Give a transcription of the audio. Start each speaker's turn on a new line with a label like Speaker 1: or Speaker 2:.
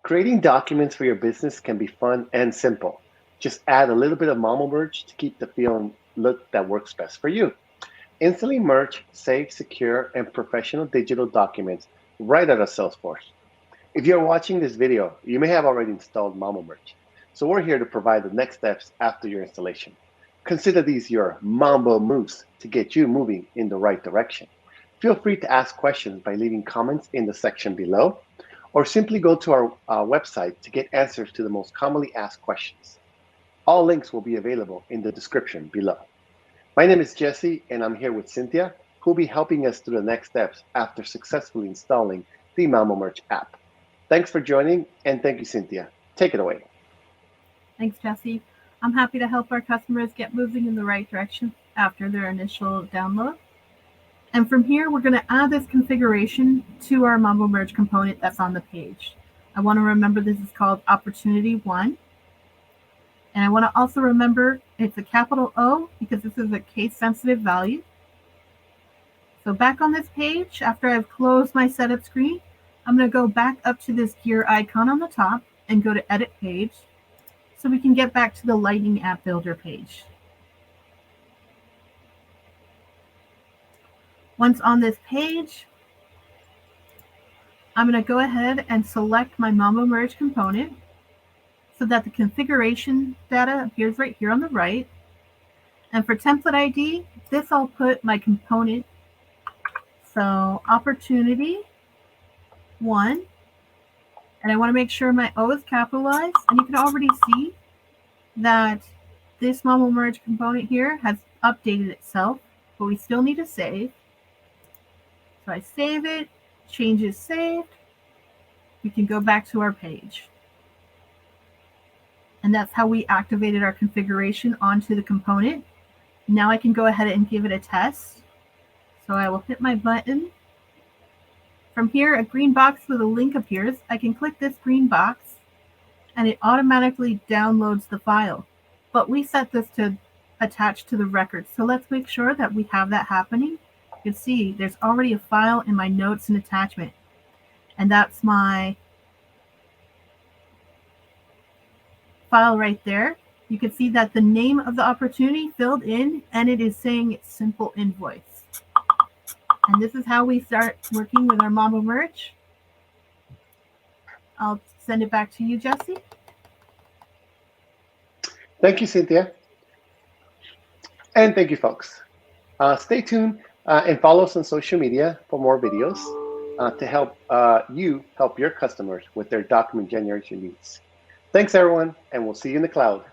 Speaker 1: Creating documents for your business can be fun and simple. Just add a little bit of Mambo merge to keep the feel and look that works best for you. Instantly merge safe, secure, and professional digital documents right out of Salesforce. If you're watching this video, you may have already installed Mambo merge. So we're here to provide the next steps after your installation. Consider these your Mambo moves to get you moving in the right direction. Feel free to ask questions by leaving comments in the section below, or simply go to our website to get answers to the most commonly asked questions. All links will be available in the description below. My name is Jesse, and I'm here with Cynthia, who will be helping us through the next steps after successfully installing the Mambo Merch app. Thanks for joining, and thank you, Cynthia. Take it away.
Speaker 2: Thanks, Jesse. I'm happy to help our customers get moving in the right direction after their initial download. And from here, we're going to add this configuration to our Mambo Merge component that's on the page. I want to remember this is called Opportunity 1. And I want to also remember it's a capital O because this is a case-sensitive value. So back on this page, after I've closed my setup screen, I'm going to go back up to this gear icon on the top and go to Edit Page so we can get back to the Lightning App Builder page. Once on this page, I'm going to go ahead and select my Mambo Merge component so that the configuration data appears right here on the right. And for template ID, this I'll put my component. So Opportunity 1. And I want to make sure my O is capitalized. And you can already see that this Mambo Merge component here has updated itself, but we still need to save. So I save it, changes saved. We can go back to our page. And that's how we activated our configuration onto the component. Now I can go ahead and give it a test. So I will hit my button. From here, a green box with a link appears. I can click this green box and it automatically downloads the file. But we set this to attach to the record. So let's make sure that we have that happening. You can see there's already a file in my notes and attachment. And that's my file right there. You can see that the name of the opportunity filled in and it is saying it's simple invoice. And this is how we start working with our Mambo Merge. I'll send it back to you, Jesse.
Speaker 1: Thank you, Cynthia. And thank you, folks. Stay tuned and follow us on social media for more videos to help you help your customers with their document generation needs. Thanks, everyone, and we'll see you in the cloud.